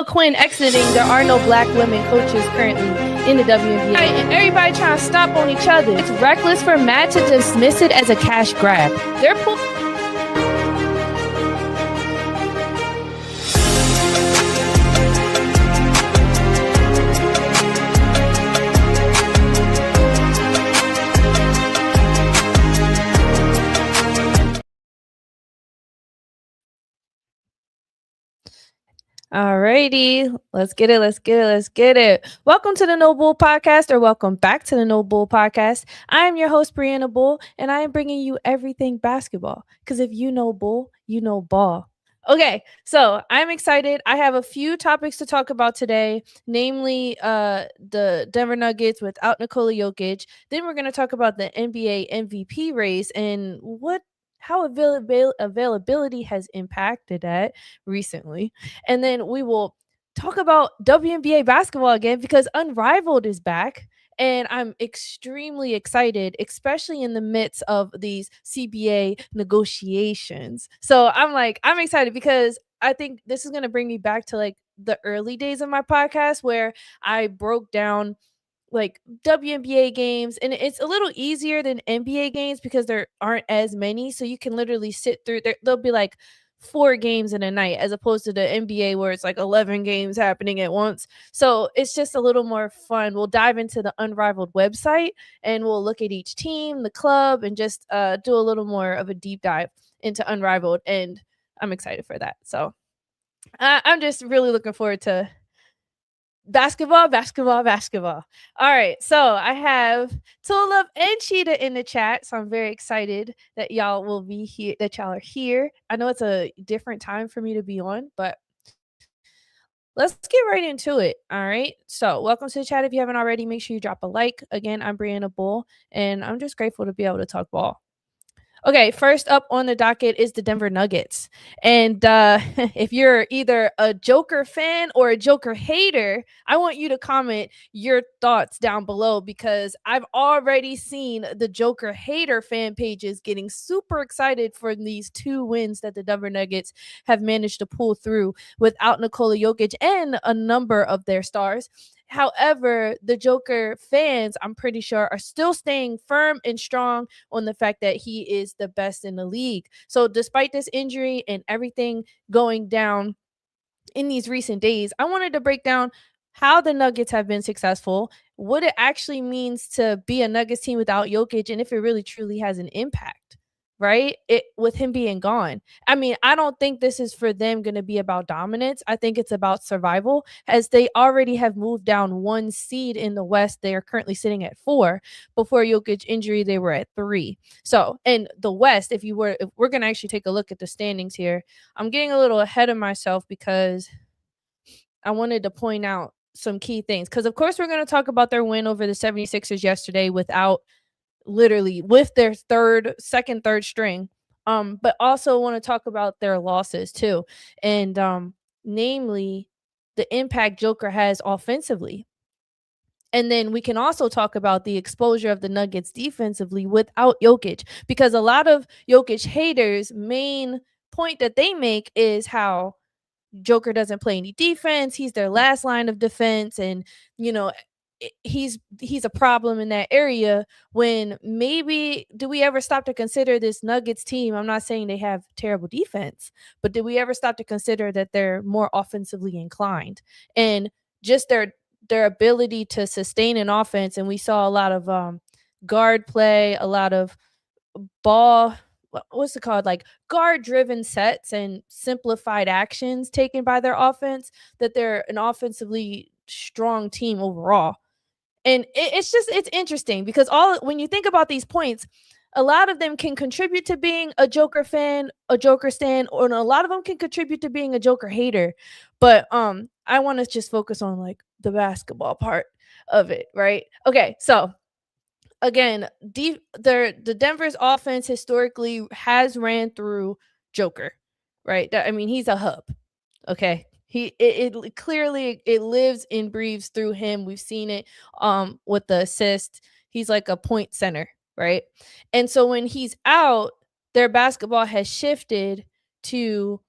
Quinn exiting, there are no black women coaches currently in the WNBA. And everybody trying to stop on each other. It's reckless for Matt to dismiss it as a cash grab. They're Alrighty, let's get it. Welcome to the No Bull Podcast, or welcome back to the No Bull Podcast. I am your host, Brianna Bull, and I am bringing you everything basketball. Because if you know bull, you know ball. Okay, so I'm excited. I have a few topics to talk about today, namely the Denver Nuggets without Nikola Jokic. Then we're going to talk about the NBA MVP race and how availability has impacted that recently. And then we will talk about WNBA basketball again because Unrivaled is back. And I'm extremely excited, especially in the midst of these CBA negotiations. So I'm excited because I think this is going to bring me back to like the early days of my podcast where I broke down like WNBA games, and it's a little easier than NBA games because there aren't as many, so you can literally sit through there. There'll be like 4 games in a night as opposed to the NBA where it's like 11 games happening at once. So it's just a little more fun. We'll dive into the Unrivaled website and we'll look at each team, the club, and just do a little more of a deep dive into Unrivaled, and I'm excited for that. So I'm just really looking forward to basketball. All right, so I have Tulip and Cheetah in the chat, so I'm very excited that y'all will be here, that y'all are here. I know it's a different time for me to be on, but let's get right into it. All right, so welcome to the chat. If you haven't already, make sure you drop a like. Again, I'm Brianna Bull, and I'm just grateful to be able to talk ball. Okay, first up on the docket is the Denver Nuggets. And if you're either a Joker fan or a Joker hater, I want you to comment your thoughts down below because I've already seen the Joker hater fan pages getting super excited for these 2 wins that the Denver Nuggets have managed to pull through without Nikola Jokic and a number of their stars. However, the Joker fans, I'm pretty sure, are still staying firm and strong on the fact that he is the best in the league. So despite this injury and everything going down in these recent days, I wanted to break down how the Nuggets have been successful, what it actually means to be a Nuggets team without Jokic, and if it really truly has an impact, right? With him being gone. I mean, I don't think this is for them going to be about dominance. I think it's about survival, as they already have moved down 1 seed in the West. They are currently sitting at 4. Before Jokic injury, they were at 3. So, in the West, if we're going to actually take a look at the standings here, I'm getting a little ahead of myself because I wanted to point out some key things. Because, of course, we're going to talk about their win over the 76ers yesterday with their third string, but also want to talk about their losses too, and namely the impact Joker has offensively. And then we can also talk about the exposure of the Nuggets defensively without Jokic, because a lot of Jokic haters' main point that they make is how Joker doesn't play any defense. He's their last line of defense, and he's a problem in that area. When maybe, do we ever stop to consider this Nuggets team? I'm not saying they have terrible defense, but did we ever stop to consider that they're more offensively inclined and just their ability to sustain an offense? And we saw a lot of guard play, a lot of ball, what's it called, like guard driven sets and simplified actions taken by their offense, that they're an offensively strong team overall. And it's interesting because when you think about these points, a lot of them can contribute to being a Joker fan, a Joker stan, or a lot of them can contribute to being a Joker hater. But I want to just focus on like the basketball part of it, right? Okay, so again, the Denver's offense historically has ran through Joker, right? I mean, he's a hub. Okay. It clearly it lives and breathes through him. We've seen it with the assist. He's like a point center, right? And so when he's out, their basketball has shifted to,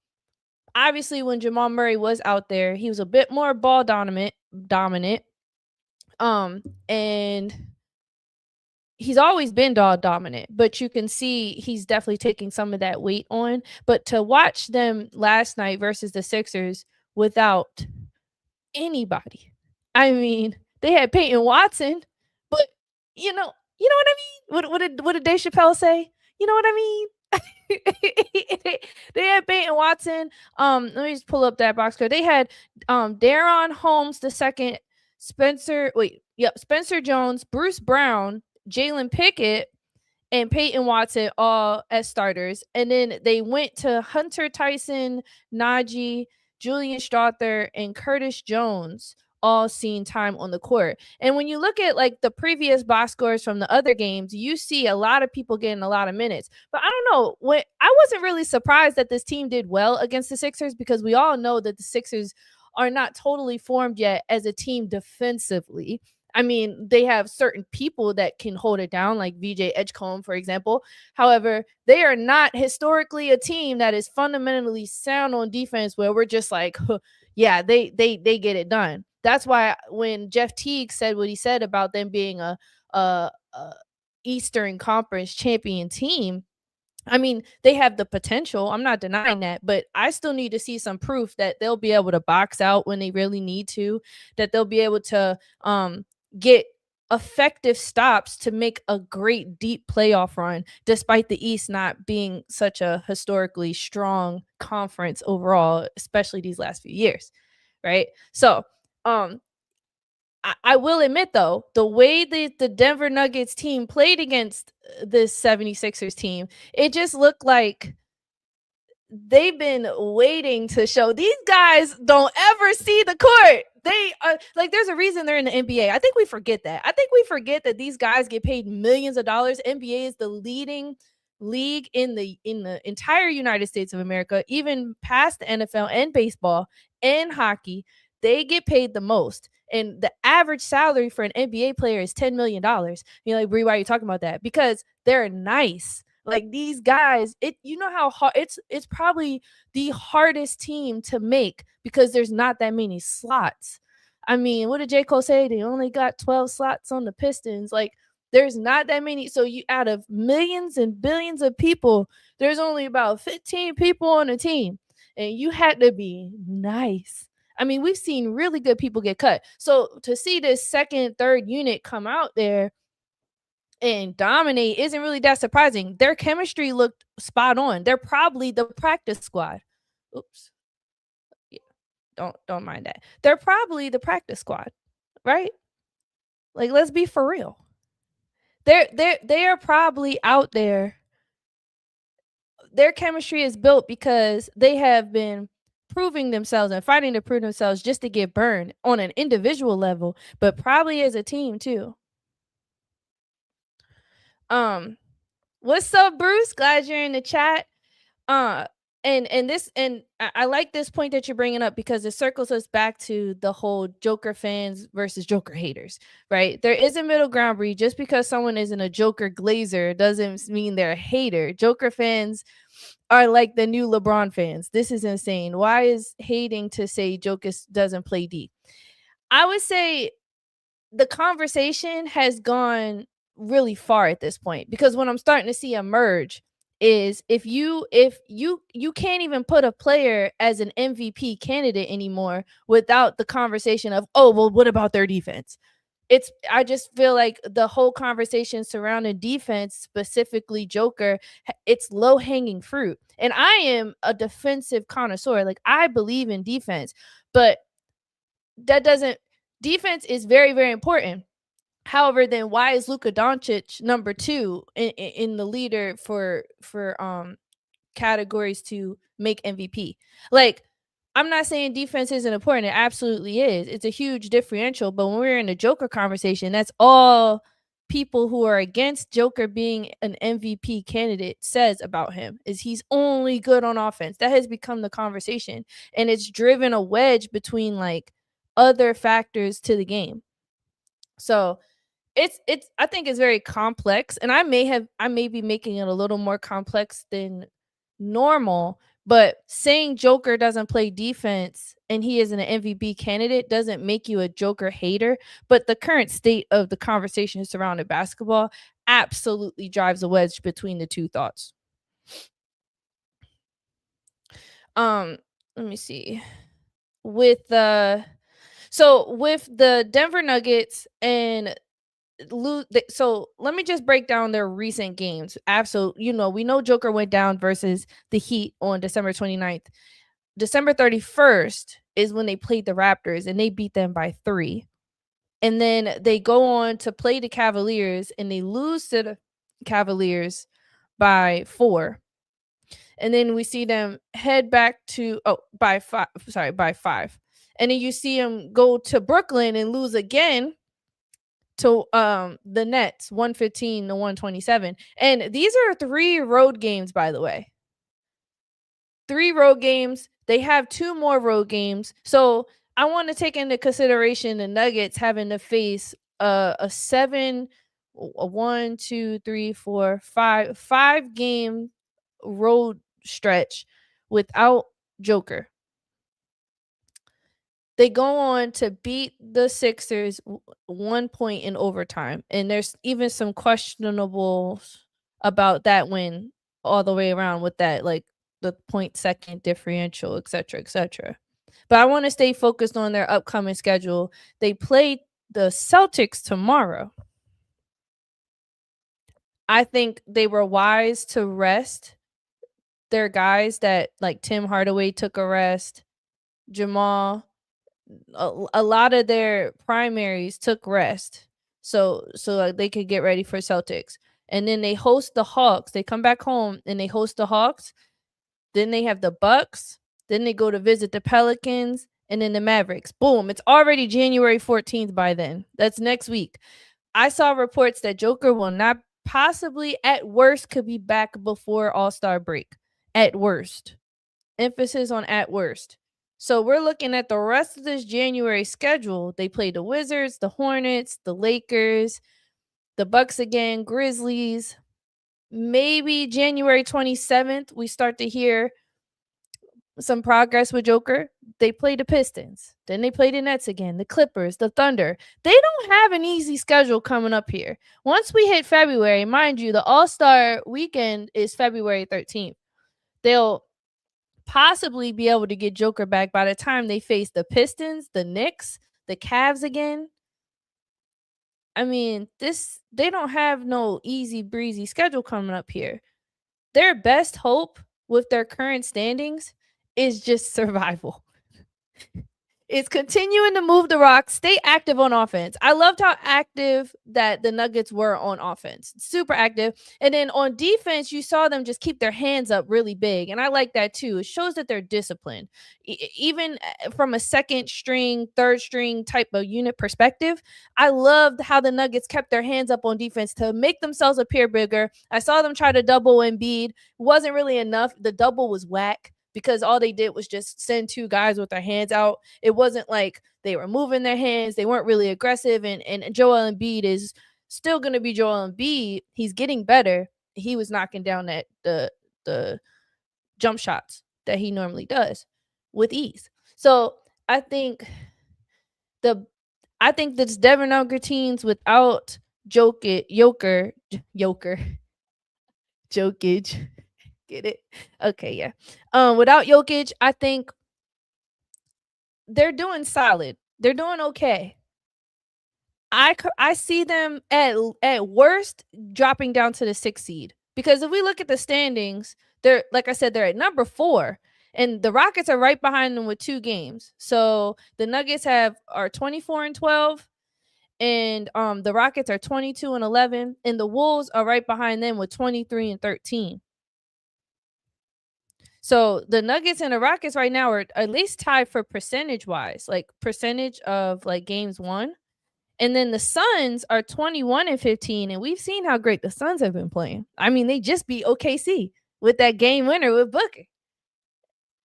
obviously when Jamal Murray was out there, he was a bit more ball dominant. And he's always been dog dominant, but you can see he's definitely taking some of that weight on. But to watch them last night versus the Sixers without anybody, I mean, they had Peyton Watson, but you know what I mean? What did Dave Chappelle say? You know what I mean? They had Peyton Watson. Let me just pull up that box score. They had Daron Holmes the second, Spencer Jones, Bruce Brown, Jalen Pickett, and Peyton Watson all as starters. And then they went to Hunter Tyson, Najee, Julian Strother, and Curtis Jones, all seeing time on the court. And when you look at like the previous box scores from the other games, you see a lot of people getting a lot of minutes. But I don't know, when I wasn't really surprised that this team did well against the Sixers, because we all know that the Sixers are not totally formed yet as a team defensively. I mean, they have certain people that can hold it down, like VJ Edgecombe, for example. However, they are not historically a team that is fundamentally sound on defense, where we're just like, huh, yeah, they get it done. That's why when Jeff Teague said what he said about them being a Eastern Conference champion team, I mean, they have the potential. I'm not denying that, but I still need to see some proof that they'll be able to box out when they really need to, that they'll be able to get effective stops to make a great deep playoff run, despite the East not being such a historically strong conference overall, especially these last few years, right? So, I will admit, though, the way the Denver Nuggets team played against this 76ers team, it just looked like they've been waiting to show. These guys don't ever see the court. They are like, there's a reason they're in the NBA. I think we forget that. I think we forget that these guys get paid millions of dollars. NBA is the leading league in the entire United States of America, even past the NFL and baseball and hockey. They get paid the most. And the average salary for an NBA player is $10 million. You're like, Bree, why are you talking about that? Because they're nice. Like, these guys, you know how hard it's probably the hardest team to make, because there's not that many slots. I mean, what did J. Cole say? They only got 12 slots on the Pistons. Like, there's not that many. So you, out of millions and billions of people, there's only about 15 people on a team. And you had to be nice. I mean, we've seen really good people get cut. So to see this second, third unit come out there and dominate isn't really that surprising. Their chemistry looked spot on. They're probably the practice squad. Oops. Yeah, don't mind that. They're probably the practice squad, right? Like, let's be for real. They are probably out there. Their chemistry is built because they have been proving themselves and fighting to prove themselves just to get burned on an individual level, but probably as a team too. What's up, Bruce? Glad you're in the chat. And I like this point that you're bringing up, because it circles us back to the whole Joker fans versus Joker haters, right? There is a middle ground, Bree. Just because someone isn't a Joker glazer doesn't mean they're a hater. Joker fans are like the new LeBron fans. This is insane. Why is hating to say Joker doesn't play D? I would say the conversation has gone really far at this point, because what I'm starting to see emerge is, if you can't even put a player as an MVP candidate anymore without the conversation of, oh, well, what about their defense? I just feel like the whole conversation surrounding defense, specifically Joker, it's low hanging fruit. And I am a defensive connoisseur. Like, I believe in defense, but that doesn't defense is very, very important. However, then why is Luka Doncic number 2 in the leader for categories to make MVP? Like, I'm not saying defense isn't important. It absolutely is. It's a huge differential. But when we're in the Joker conversation, that's all people who are against Joker being an MVP candidate says about him, is he's only good on offense. That has become the conversation. And it's driven a wedge between like other factors to the game. So it's I think it's very complex, and I may be making it a little more complex than normal, But saying Joker doesn't play defense and he is an MVP candidate doesn't make you a Joker hater. But the current state of the conversation surrounding basketball absolutely drives a wedge between the two thoughts. Um, Let me see. With the with the Denver Nuggets and so let me just break down their recent games. Absolutely, we know Joker went down versus the Heat on December 29th. December 31st is when they played the Raptors and they beat them by 3. And then they go on to play the Cavaliers and they lose to the Cavaliers by 4. And then we see them head back to by 5, sorry, by 5. And then you see them go to Brooklyn and lose again to the Nets 115 to 127. And these are 3 road games, by the way. 3 road games. They have 2 more road games. So I want to take into consideration the Nuggets having to face a 1, 2, 3, 4, 5 game road stretch without Joker. They go on to beat the Sixers 1 point in overtime. And there's even some questionables about that win all the way around with that, like the point second differential, et cetera, et cetera. But I want to stay focused on their upcoming schedule. They play the Celtics tomorrow. I think they were wise to rest their guys that like Tim Hardaway took a rest, Jamal, a lot of their primaries took rest so they could get ready for Celtics. And then they host the Hawks. They come back home and they host the Hawks. Then they have the Bucks. Then they go to visit the Pelicans and then the Mavericks. Boom. It's already January 14th by then. That's next week. I saw reports that Joker will not possibly, at worst, could be back before All-Star break. At worst. Emphasis on at worst. So we're looking at the rest of this January schedule. They play the Wizards, the Hornets, the Lakers, the Bucks again, Grizzlies. Maybe January 27th, we start to hear some progress with Joker. They play the Pistons. Then they play the Nets again, the Clippers, the Thunder. They don't have an easy schedule coming up here. Once we hit February, mind you, the All-Star weekend is February 13th. They'll possibly be able to get Joker back by the time they face the Pistons, the Knicks, the Cavs again. I mean, they don't have no easy breezy schedule coming up here. Their best hope with their current standings is just survival. It's continuing to move the rock, stay active on offense. I loved how active that the Nuggets were on offense. Super active. And then on defense, you saw them just keep their hands up really big. And I like that too. It shows that they're disciplined. Even from a second string, third string type of unit perspective, I loved how the Nuggets kept their hands up on defense to make themselves appear bigger. I saw them try to double Embiid. Wasn't really enough. The double was whack, because all they did was just send 2 guys with their hands out. It wasn't like they were moving their hands. They weren't really aggressive. And Joel Embiid is still going to be Joel Embiid. He's getting better. He was knocking down the jump shots that he normally does with ease. So I think this Denver Nuggets teams without Jokic. Get it? Okay, yeah. Without Jokic, I think they're doing solid. They're doing okay. I see them at worst dropping down to the 6th seed, because if we look at the standings, they're, like I said, they're at number 4, and the Rockets are right behind them with 2 games. So the Nuggets are 24-12, and the Rockets are 22-11, and the Wolves are right behind them with 23-13. So the Nuggets and the Rockets right now are at least tied for percentage wise, like percentage of like games won. And then the Suns are 21-15, and we've seen how great the Suns have been playing. I mean, they just beat OKC with that game winner with Booker.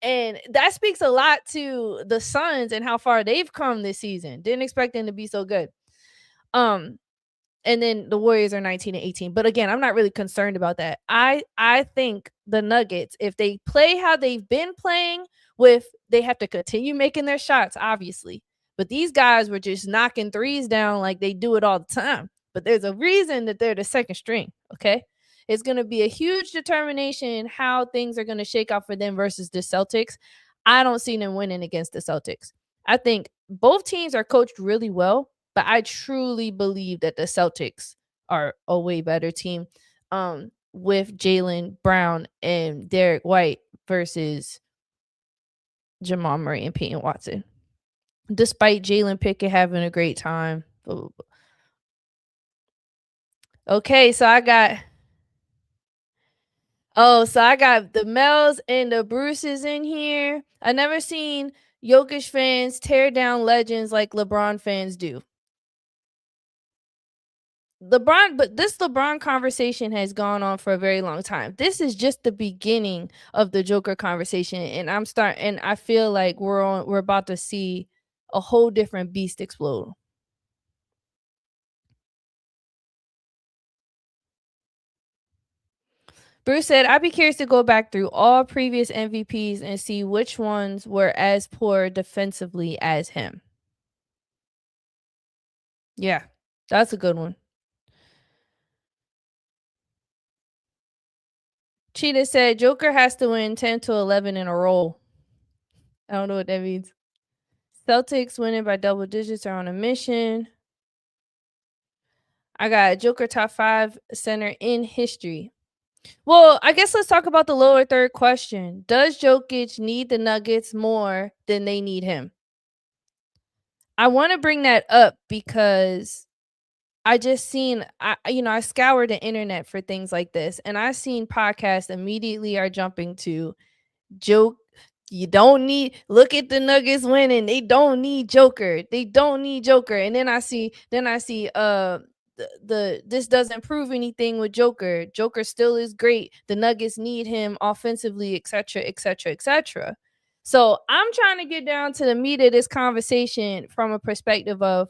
And that speaks a lot to the Suns and how far they've come this season. Didn't expect them to be so good. And then the Warriors are 19 and 18. But again, I'm not really concerned about that. I think the Nuggets, if they play how they've been playing, with they have to continue making their shots, obviously. But these guys were just knocking threes down like they do it all the time. But there's a reason that they're the second string. Okay. It's going to be a huge determination how things are going to shake out for them versus the Celtics. I don't see them winning against the Celtics. I think both teams are coached really well, but I truly believe that the Celtics are a way better team with Jaylen Brown and Derek White versus Jamal Murray and Peyton Watson. Despite Jalen Pickett having a great time. Okay, so I got the Mels and the Bruces in here. I never seen Jokic fans tear down legends like LeBron fans do. But this LeBron conversation has gone on for a very long time. This is just the beginning of the Joker conversation, and I feel like we're about to see a whole different beast explode. Bruce said, I'd be curious to go back through all previous MVPs and see which ones were as poor defensively as him. Yeah, that's a good one. Cheetah said, Joker has to win 10 to 11 in a row. I don't know what that means. Celtics winning by double digits are on a mission. I got Joker top 5 center in history. Well, I guess let's talk about the lower third question. Does Jokic need the Nuggets more than they need him? I want to bring that up because I just seen I scoured the internet for things like this, and I seen podcasts immediately are jumping to joke. You don't need look at the Nuggets winning. They don't need Joker. They don't need Joker. And then I see the this doesn't prove anything with Joker. Joker still is great. The Nuggets need him offensively, etc., etc., etc. So I'm trying to get down to the meat of this conversation from a perspective of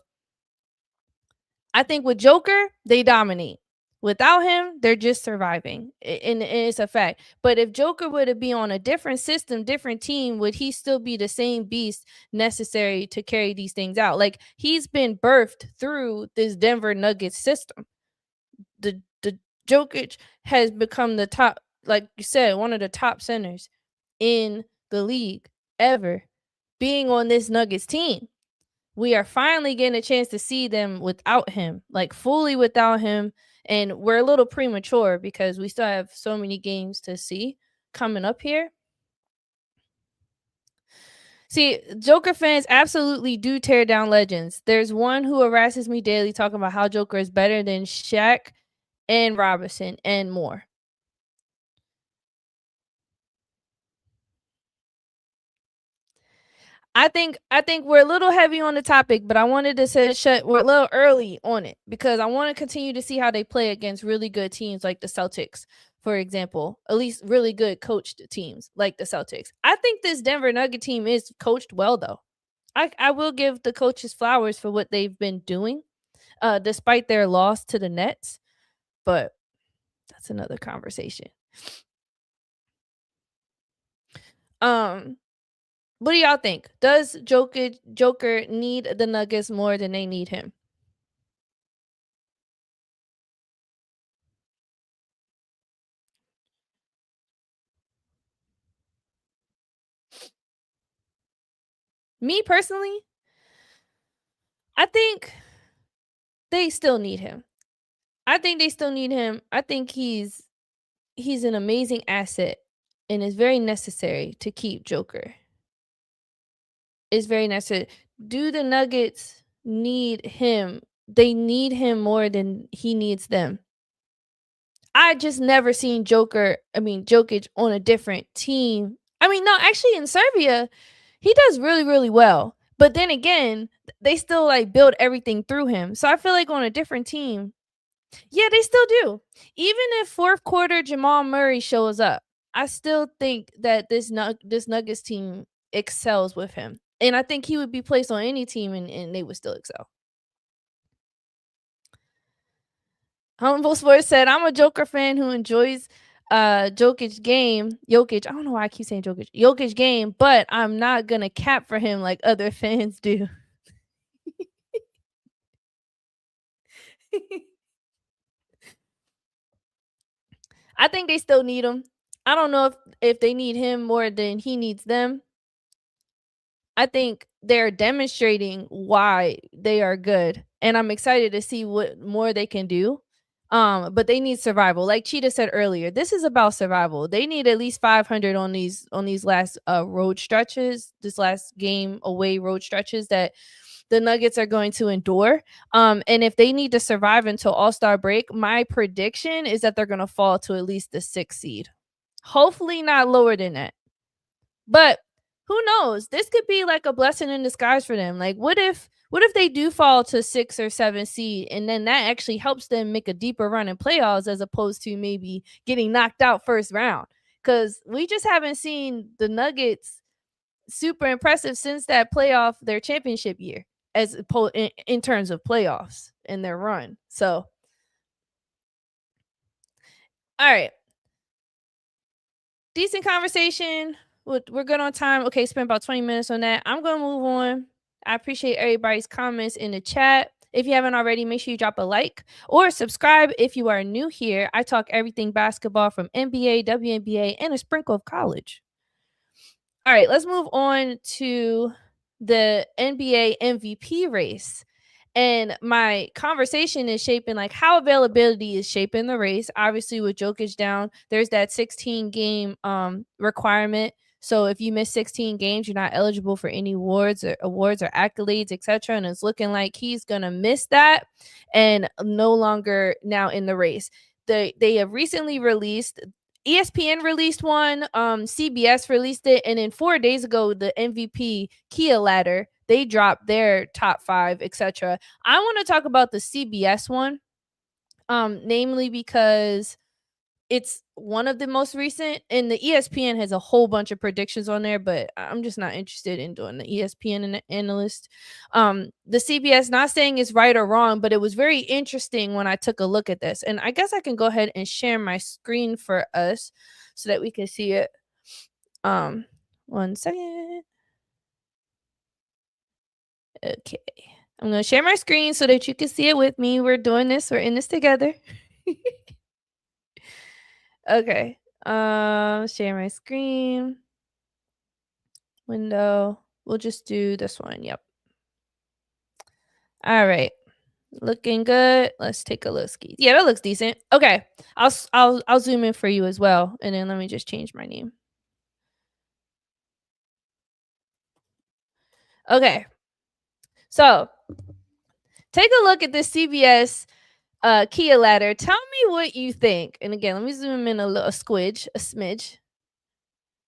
I think with Joker, they dominate. Without him, they're just surviving. And it's a fact. But if Joker were to be on a different system, different team, would he still be the same beast necessary to carry these things out? Like he's been birthed through this Denver Nuggets system. The Jokic has become the top, like you said, one of the top centers in the league ever, being on this Nuggets team. We are finally getting a chance to see them without him, like fully without him. And we're a little premature because we still have so many games to see coming up here. See, Joker fans absolutely do tear down legends. There's one who harasses me daily talking about how Joker is better than Shaq and Robinson and more. I think we're a little heavy on the topic, but I wanted to say we're a little early on it because I want to continue to see how they play against really good teams like the Celtics, for example. At least really good coached teams like the Celtics. I think this Denver Nugget team is coached well, though. I will give the coaches flowers for what they've been doing, despite their loss to the Nets. But that's another conversation. What do y'all think? Does Joker need the Nuggets more than they need him? Me personally, I think they still need him. I think they still need him. I think he's an amazing asset and is very necessary to keep Joker. It's very necessary. Do the Nuggets need him? They need him more than he needs them. I just never seen Jokic on a different team. I mean, no, actually in Serbia, he does really, really well. But then again, they still like build everything through him. So I feel like on a different team, yeah, they still do. Even if fourth quarter Jamal Murray shows up, I still think that this Nuggets team excels with him. And I think he would be placed on any team and they would still excel. Humble Sports said, "I'm a Joker fan who enjoys Jokic. I don't know why I keep saying Jokic game, but I'm not gonna cap for him like other fans do." I think they still need him. I don't know if they need him more than he needs them. I think they're demonstrating why they are good, and I'm excited to see what more they can do. But they need survival. Like Cheetah said earlier, this is about survival. They need at least 500 on these last road stretches, this last game away road stretches that the Nuggets are going to endure. And if they need to survive until All-Star break, my prediction is that they're going to fall to at least the 6th seed. Hopefully not lower than that. But who knows? This could be like a blessing in disguise for them. Like what if they do fall to 6 or 7 seed and then that actually helps them make a deeper run in playoffs as opposed to maybe getting knocked out first round? Cuz we just haven't seen the Nuggets super impressive since that playoff their championship year in terms of playoffs in their run. So, all right. Decent conversation. We're good on time. Okay, spent about 20 minutes on that. I'm going to move on. I appreciate everybody's comments in the chat. If you haven't already, make sure you drop a like or subscribe if you are new here. I talk everything basketball from NBA, WNBA, and a sprinkle of college. All right, let's move on to the NBA MVP race. And my conversation is shaping like how availability is shaping the race. Obviously, with Jokic down, there's that 16 game requirement. So if you miss 16 games, you're not eligible for any awards or accolades, etc. And it's looking like he's gonna miss that and no longer now in the race. They have recently released ESPN released one, CBS released it, and then 4 days ago, the MVP Kia ladder, they dropped their top 5, etc. I want to talk about the CBS one, namely because it's one of the most recent, and the ESPN has a whole bunch of predictions on there, but I'm just not interested in doing the ESPN analyst. The CBS, not saying it's right or wrong, but it was very interesting when I took a look at this. And I guess I can go ahead and share my screen for us so that we can see it. One second. Okay. I'm going to share my screen so that you can see it with me. We're doing this. We're in this together. Okay. Share my screen. Window. We'll just do this one. Yep. All right. Looking good. Let's take a look. Yeah, that looks decent. Okay. I'll zoom in for you as well. And then let me just change my name. Okay. So take a look at this CBS Kia ladder. Tell me what you think. And again, let me zoom in a smidge.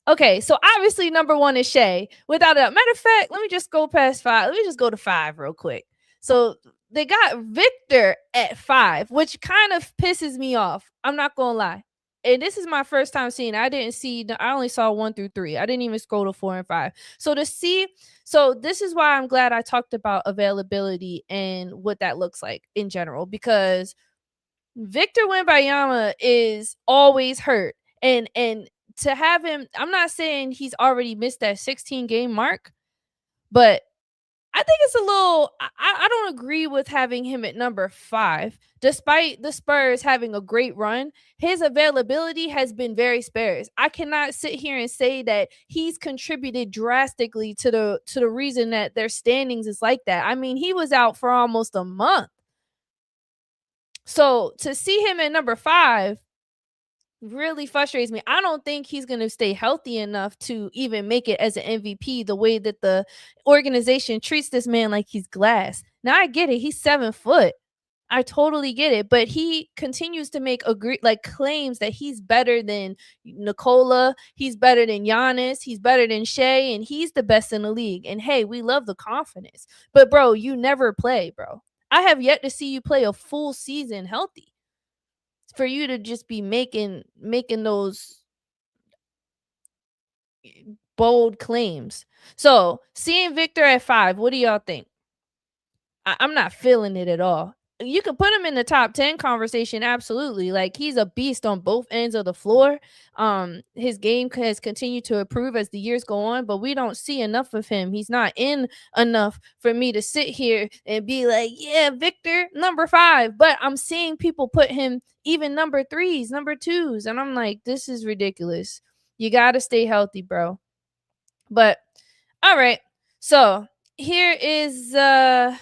Okay, so obviously number one is Shay. Without a doubt. Matter of fact, let me just go past 5. Let me just go to 5 real quick. So they got Victor at 5, which kind of pisses me off. I'm not gonna lie. And this is my first time seeing it. I only saw 1 through 3. I didn't even scroll to 4 and 5. So this is why I'm glad I talked about availability and what that looks like in general, because Victor Wembanyama is always hurt. And to have him, I'm not saying he's already missed that 16 game mark, but I think it's a little, I don't agree with having him at number 5. Despite the Spurs having a great run, his availability has been very sparse. I cannot sit here and say that he's contributed drastically to the reason that their standings is like that. I mean, he was out for almost a month. So to see him at number 5 really frustrates me. I don't think he's going to stay healthy enough to even make it as an MVP the way that the organization treats this man like he's glass. Now I get it. He's 7 foot. I totally get it, but he continues to make claims that he's better than Nikola, he's better than Giannis, he's better than Shea, and he's the best in the league. And hey, we love the confidence. But bro, you never play, bro. I have yet to see you play a full season healthy for you to just be making those bold claims. So seeing Victor at 5, what do y'all think? I'm not feeling it at all. you could put him in the top 10 conversation, absolutely. Like, he's a beast on both ends of the floor. His game has continued to improve as the years go on, but we don't see enough of him. He's not in enough for me to sit here and be like, yeah, Victor, number 5. But I'm seeing people put him even number 3s, number 2s, and I'm like, this is ridiculous. You got to stay healthy, bro. But all right. So, here is let's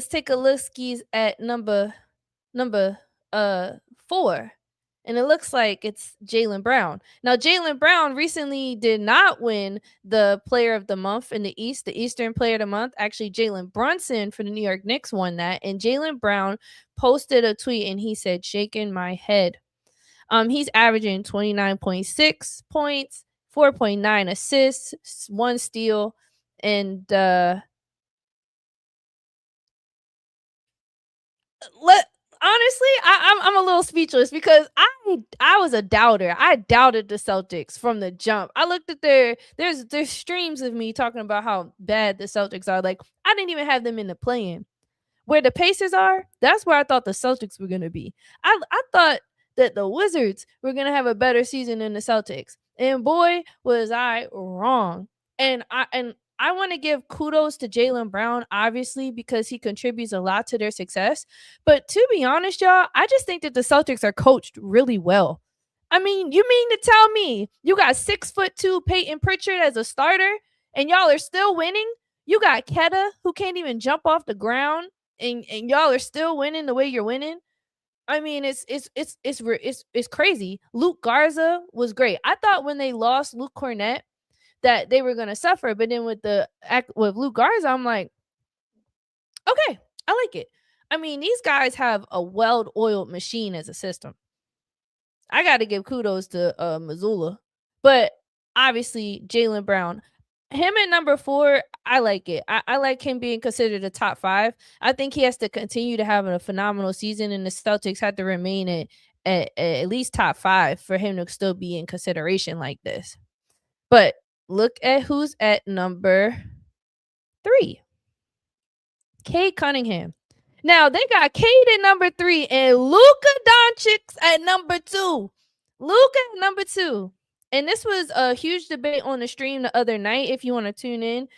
take a look skis at number 4. And it looks like it's Jaylen Brown. Now, Jaylen Brown recently did not win the Player of the Month in the East, the Eastern Player of the Month. Actually, Jalen Brunson for the New York Knicks won that. And Jaylen Brown posted a tweet and he said, shaking my head. He's averaging 29.6 points, 4.9 assists, 1 steal, and honestly, I'm a little speechless because I was a doubter. I doubted the Celtics from the jump. I looked at there's streams of me talking about how bad the Celtics are. Like, I didn't even have them in the play-in. Where the Pacers are, that's where I thought the Celtics were gonna be. I thought that the Wizards were gonna have a better season than the Celtics, and boy, was I wrong. And I want to give kudos to Jaylen Brown, obviously, because he contributes a lot to their success. But to be honest, y'all, I just think that the Celtics are coached really well. I mean, you mean to tell me you got 6'2" Peyton Pritchard as a starter, and y'all are still winning? You got Keta, who can't even jump off the ground, and y'all are still winning the way you're winning. I mean, it's crazy. Luke Garza was great. I thought when they lost Luke Cornett that they were gonna suffer, but then with Luke Garza, I'm like, okay, I like it. I mean, these guys have a well-oiled machine as a system. I got to give kudos to Missoula, but obviously Jaylen Brown, him at number 4, I like it. I like him being considered a top 5. I think he has to continue to have a phenomenal season, and the Celtics have to remain at least top 5 for him to still be in consideration like this. But look at who's at number 3. Cade Cunningham. Now, they got Cade at number 3 and Luka Doncic at number 2. Luka at number 2. And this was a huge debate on the stream the other night. If you want to tune in,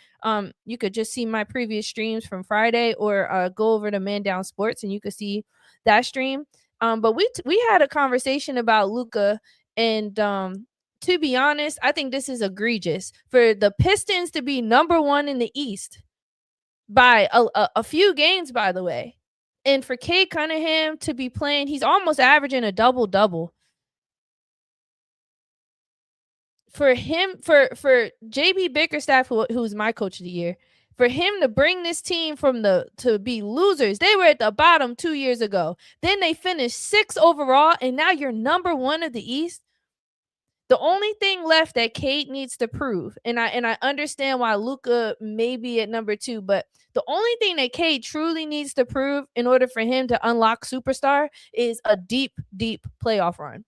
you could just see my previous streams from Friday, or go over to Man Down Sports and you could see that stream. But we had a conversation about Luka, and to be honest, I think this is egregious for the Pistons to be number 1 in the East by a few games, by the way. And for Cade Cunningham to be playing, he's almost averaging a double-double. For him, for JB Bickerstaff, who's my coach of the year, for him to bring this team to be losers. They were at the bottom 2 years ago. Then they finished 6th overall, and now you're number 1 of the East. The only thing left that Cade needs to prove, and I understand why Luka may be at number 2, but the only thing that Cade truly needs to prove in order for him to unlock superstar is a deep, deep playoff run.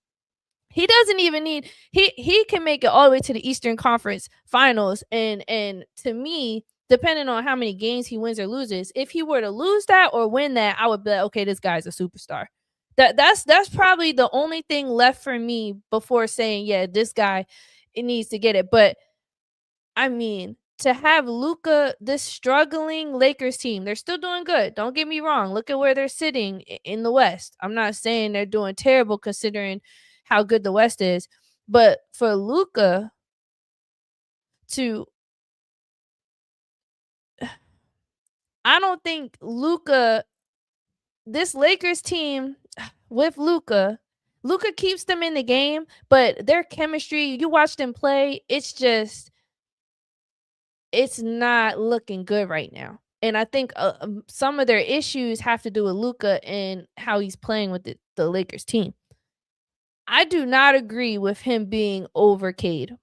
He doesn't even need he can make it all the way to the Eastern Conference Finals, and to me, depending on how many games he wins or loses, if he were to lose that or win that, I would be like, okay, this guy's a superstar. That's probably the only thing left for me before saying, yeah, this guy, it needs to get it. But I mean, to have Luka, this struggling Lakers team, they're still doing good. Don't get me wrong. Look at where they're sitting in the West. I'm not saying they're doing terrible considering how good the West is, but for Luka to, I don't think Luka, this Lakers team with Luka keeps them in the game, but their chemistry, you watch them play, it's not looking good right now. And I think some of their issues have to do with Luka and how he's playing with the Lakers team. I do not agree with him being over Cade.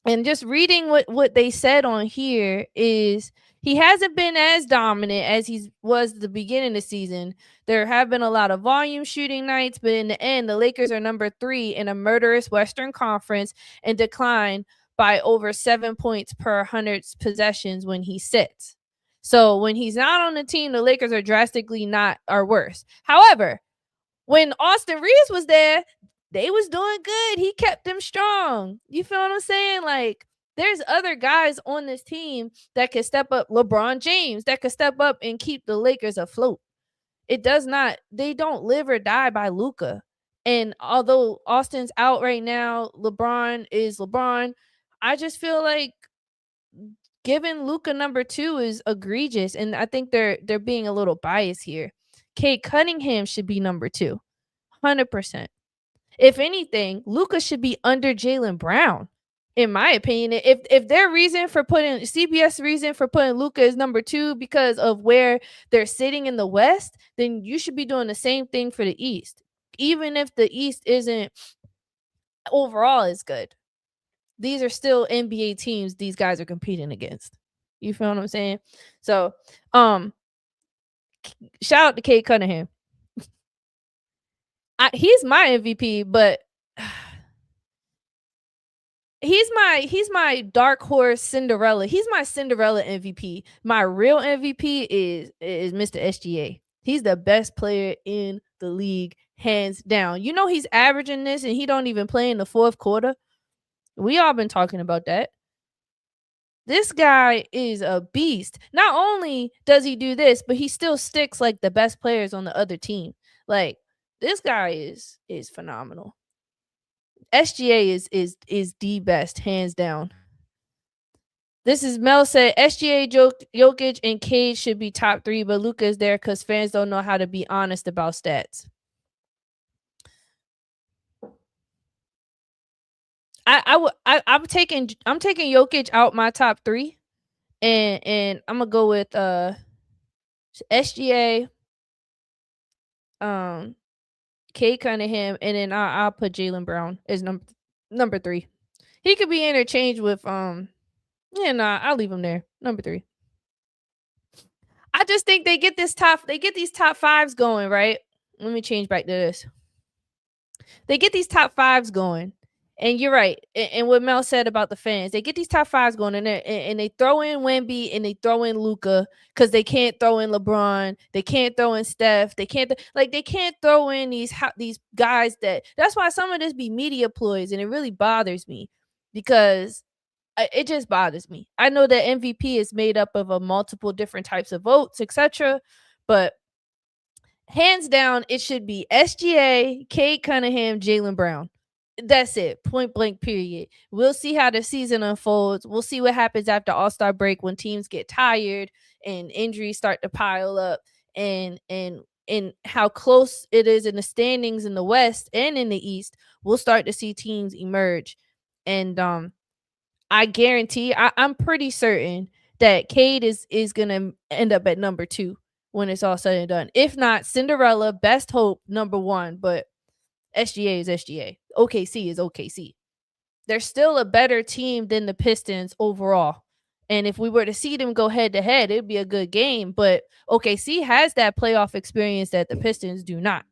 And just reading what they said on here is he hasn't been as dominant as he was at the beginning of the season. There have been a lot of volume shooting nights, but in the end, the Lakers are number 3 in a murderous Western Conference and decline by over 7 points per 100 possessions when he sits. So when he's not on the team, the Lakers are drastically not are worse. However, when Austin Reeves was there, they was doing good. He kept them strong. You feel what I'm saying? Like, there's other guys on this team that can step up. LeBron James that could step up and keep the Lakers afloat. It does not. They don't live or die by Luka. And although Austin's out right now, LeBron is LeBron. I just feel like giving Luka number 2 is egregious, and I think they're being a little biased here. Kate Cunningham should be number 2, 100%. If anything, Luka should be under Jaylen Brown, in my opinion. If their reason for putting CBS reason for putting Luka as number 2 because of where they're sitting in the West, then you should be doing the same thing for the East, even if the East isn't overall as good. These are still NBA teams these guys are competing against. You feel what I'm saying? So, shout out to Kate Cunningham. He's my MVP, but he's my dark horse Cinderella. He's my Cinderella MVP. My real MVP is Mr. SGA. He's the best player in the league, hands down. You know he's averaging this, and he don't even play in the fourth quarter. We all been talking about that. This guy is a beast. Not only does he do this, but he still sticks like the best players on the other team. Like, this guy is phenomenal. SGA is the best, hands down. This is Mel said SGA, Jokic, and Cade should be top 3, but Luka is there because fans don't know how to be honest about stats. I'm taking Jokic out my top 3, and I'm gonna go with SGA, Cade Cunningham, and then I'll put Jaylen Brown as number 3. He could be interchanged with I'll leave him there. Number 3. I just think they get these top 5s going, right? Let me change back to this. They get these top 5s going. And you're right. And what Mel said about the fans, they get these top 5s going in there, and they throw in Wemby and they throw in Luka because they can't throw in LeBron. They can't throw in Steph. They can't throw in these guys that's why some of this be media ploys, and it really bothers me because it just bothers me. I know that MVP is made up of a multiple different types of votes, etc. But hands down, it should be SGA, Cade Cunningham, Jaylen Brown. That's it. Point blank, period. We'll see how the season unfolds. We'll see what happens after All-Star break when teams get tired and injuries start to pile up, and how close it is in the standings in the West and in the East. We'll start to see teams emerge. And I guarantee, I'm pretty certain that Cade is gonna end up at number 2 when it's all said and done. If not Cinderella, best hope number 1, but SGA is SGA. OKC is OKC. They're still a better team than the Pistons overall. And if we were to see them go head to head, it'd be a good game. But OKC has that playoff experience that the Pistons do not.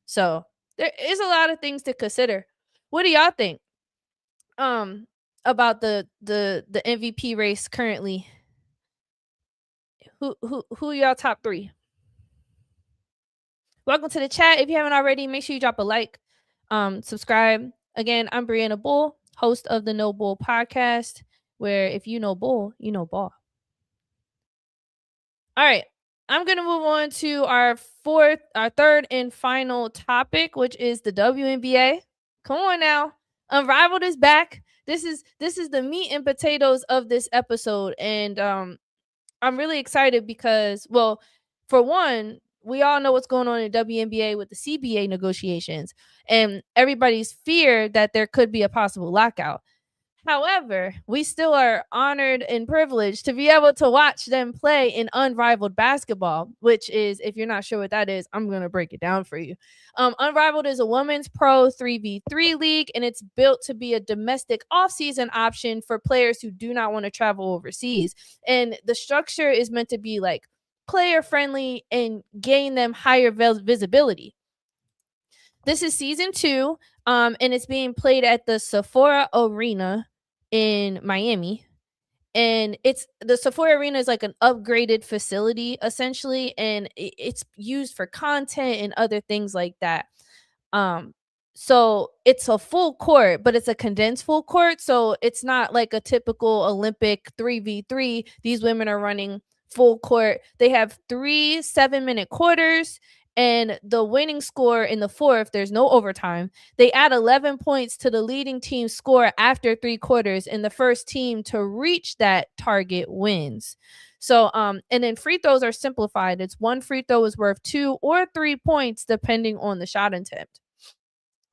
So there is a lot of things to consider. What do y'all think about the MVP race currently? Who y'all top 3? Welcome to the chat. If you haven't already, make sure you drop a like, subscribe. Again, I'm Brianna Bull, host of the No Bull podcast, where if you know bull, you know ball. All right, I'm gonna move on to our third and final topic, which is the WNBA. Come on now, Unrivaled is back. This is the meat and potatoes of this episode, and I'm really excited because, well, for one, we all know what's going on in WNBA with the CBA negotiations, and everybody's fear that there could be a possible lockout. However, we still are honored and privileged to be able to watch them play in Unrivaled basketball, which is, if you're not sure what that is, I'm going to break it down for you. Unrivaled is a women's pro 3v3 league, and it's built to be a domestic off-season option for players who do not want to travel overseas. And the structure is meant to be like player friendly and gain them higher visibility. This is season 2, and it's being played at the Sephora Arena in Miami. And it's the Sephora Arena is like an upgraded facility essentially, and it's used for content and other things like that. Um, so it's a full court, but it's a condensed full court. So it's not like a typical Olympic 3v3. These women are running full court. They have 3 7-minute quarters, and the winning score in the fourth, there's no overtime. They add 11 points to the leading team's score after 3 quarters, and the first team to reach that target wins. So, and then free throws are simplified. It's 1 free throw is worth 2 or 3 points depending on the shot attempt.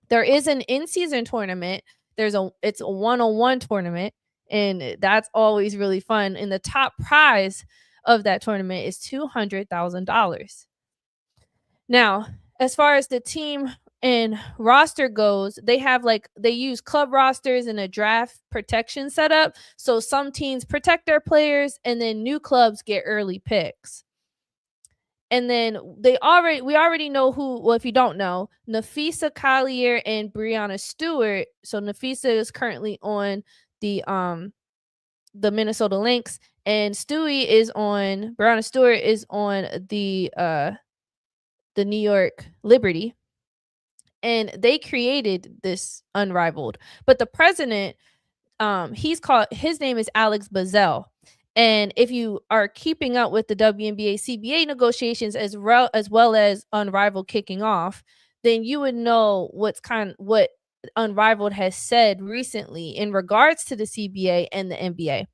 There is an in-season tournament. It's a one-on-one tournament, and that's always really fun. And the top prize of that tournament is $200,000. Now, as far as the team and roster goes, they use club rosters and a draft protection setup. So some teams protect their players, and then new clubs get early picks. And then we already know who. Well, if you don't know, Nafisa Collier and Breanna Stewart. So Nafisa is currently on the Minnesota Lynx, and Breanna Stewart is on the New York Liberty, and they created this Unrivaled. But the president, his name is Alex Bazell. And if you are keeping up with the WNBA CBA negotiations as well as Unrivaled kicking off, then you would know what Unrivaled has said recently in regards to the CBA and the NBA.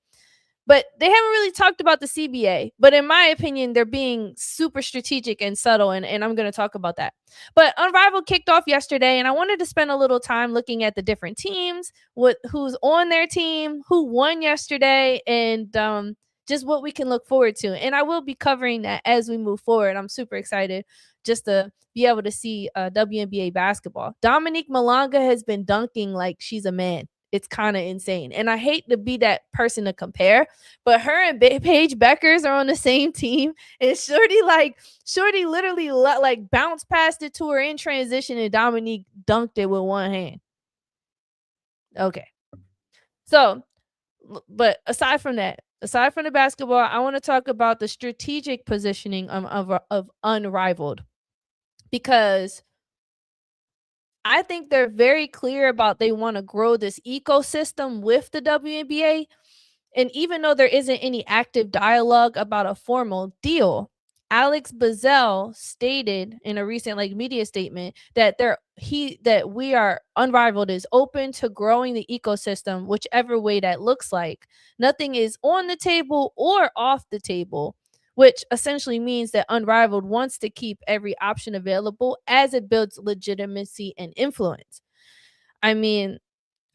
But they haven't really talked about the CBA. But in my opinion, they're being super strategic and subtle, and I'm going to talk about that. But Unrivaled kicked off yesterday, and I wanted to spend a little time looking at the different teams, who's on their team, who won yesterday, and just what we can look forward to. And I will be covering that as we move forward. I'm super excited just to be able to see WNBA basketball. Dominique Malonga has been dunking like she's a man. It's kind of insane. And I hate to be that person to compare, but her and Paige Beckers are on the same team. And Shorty literally like bounced past it to her in transition, and Dominique dunked it with one hand. Okay. So, but aside from the basketball, I want to talk about the strategic positioning of Unrivaled, because I think they're very clear about they want to grow this ecosystem with the WNBA. And even though there isn't any active dialogue about a formal deal, Alex Bazell stated in a recent media statement that we are Unrivaled is open to growing the ecosystem whichever way that looks like. Nothing is on the table or off the table, which essentially means that Unrivaled wants to keep every option available as it builds legitimacy and influence. I mean,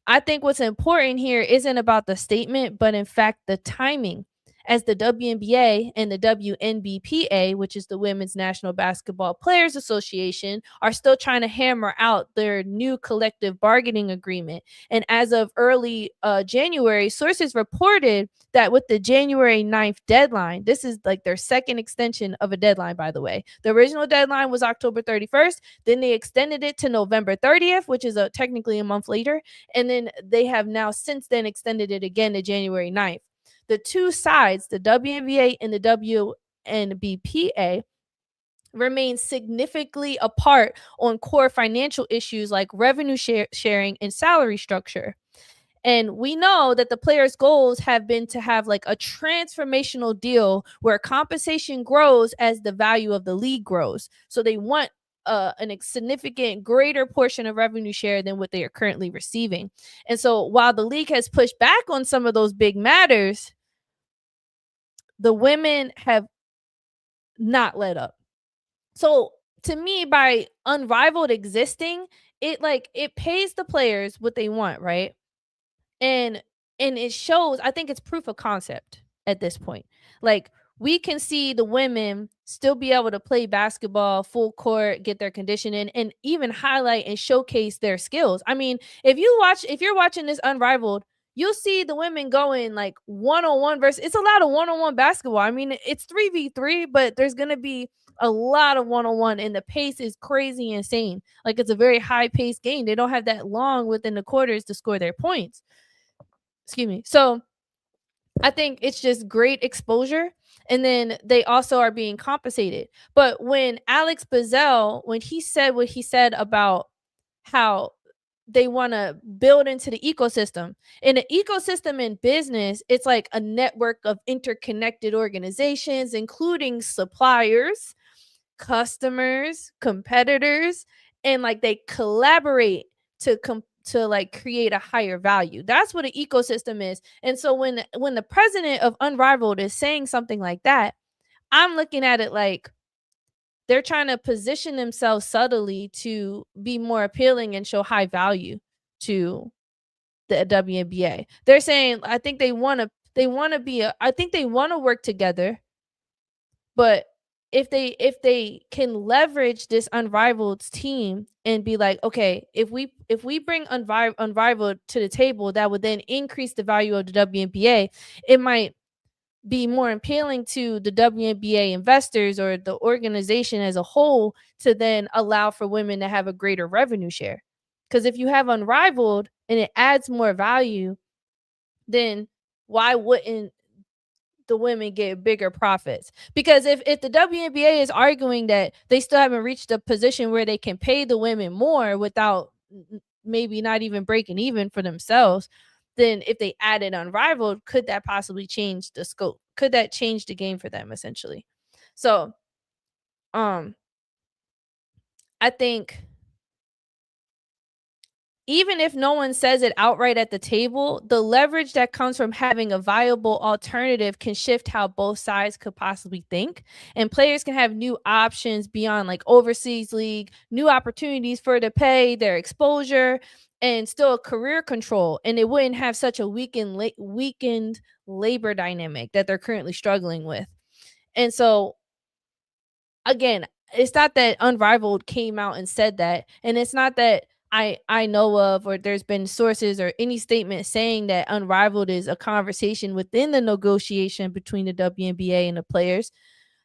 I think what's important here isn't about the statement, but in fact the timing, as the WNBA and the WNBPA, which is the Women's National Basketball Players Association, are still trying to hammer out their new collective bargaining agreement. And as of early January, sources reported that with the January 9th deadline, this is like their second extension of a deadline, by the way. The original deadline was October 31st. Then they extended it to November 30th, which is technically a month later. And then they have now since then extended it again to January 9th. The two sides, the WNBA and the WNBPA, remain significantly apart on core financial issues like revenue sharing and salary structure. And we know that the players' goals have been to have like a transformational deal where compensation grows as the value of the league grows. So they want a significant greater portion of revenue share than what they are currently receiving. And so while the league has pushed back on some of those big matters, the women have not let up. So to me, by Unrivaled existing, it pays the players what they want, right? And it shows, I think it's proof of concept at this point. Like, we can see the women still be able to play basketball full court, get their conditioning, and even highlight and showcase their skills. I mean, if you're watching this Unrivaled, you'll see the women going like one-on-one versus, it's a lot of one-on-one basketball. I mean, it's 3v3, but there's going to be a lot of one-on-one, and the pace is crazy insane. Like, it's a very high-paced game. They don't have that long within the quarters to score their points. Excuse me. So I think it's just great exposure. And then they also are being compensated. But when Alex Bazell, when he said what he said about how they want to build into the ecosystem, in an ecosystem in business, it's like a network of interconnected organizations, including suppliers, customers, competitors, and like they collaborate to like create a higher value. That's what an ecosystem is. And so when the president of Unrivaled is saying something like that, I'm looking at it like they're trying to position themselves subtly to be more appealing and show high value to the WNBA. They're saying I think they want to be I think they want to work together, but if they can leverage this Unrivaled team and be like, okay, if we bring Unrivaled to the table, that would then increase the value of the WNBA. It might be more appealing to the WNBA investors or the organization as a whole to then allow for women to have a greater revenue share. Because if you have Unrivaled and it adds more value, then why wouldn't the women get bigger profits? Because if the WNBA is arguing that they still haven't reached a position where they can pay the women more without maybe not even breaking even for themselves, then if they added Unrivaled, could that possibly change the scope? Could that change the game for them essentially? So, um I think even if no one says it outright at the table, the leverage that comes from having a viable alternative can shift how both sides could possibly think. And players can have new options beyond like overseas league, new opportunities for the pay, their exposure, and still career control. And it wouldn't have such a weakened labor dynamic that they're currently struggling with. And so again, it's not that Unrivaled came out and said that, and it's not that I know of or there's been sources or any statement saying that Unrivaled is a conversation within the negotiation between the WNBA and the players.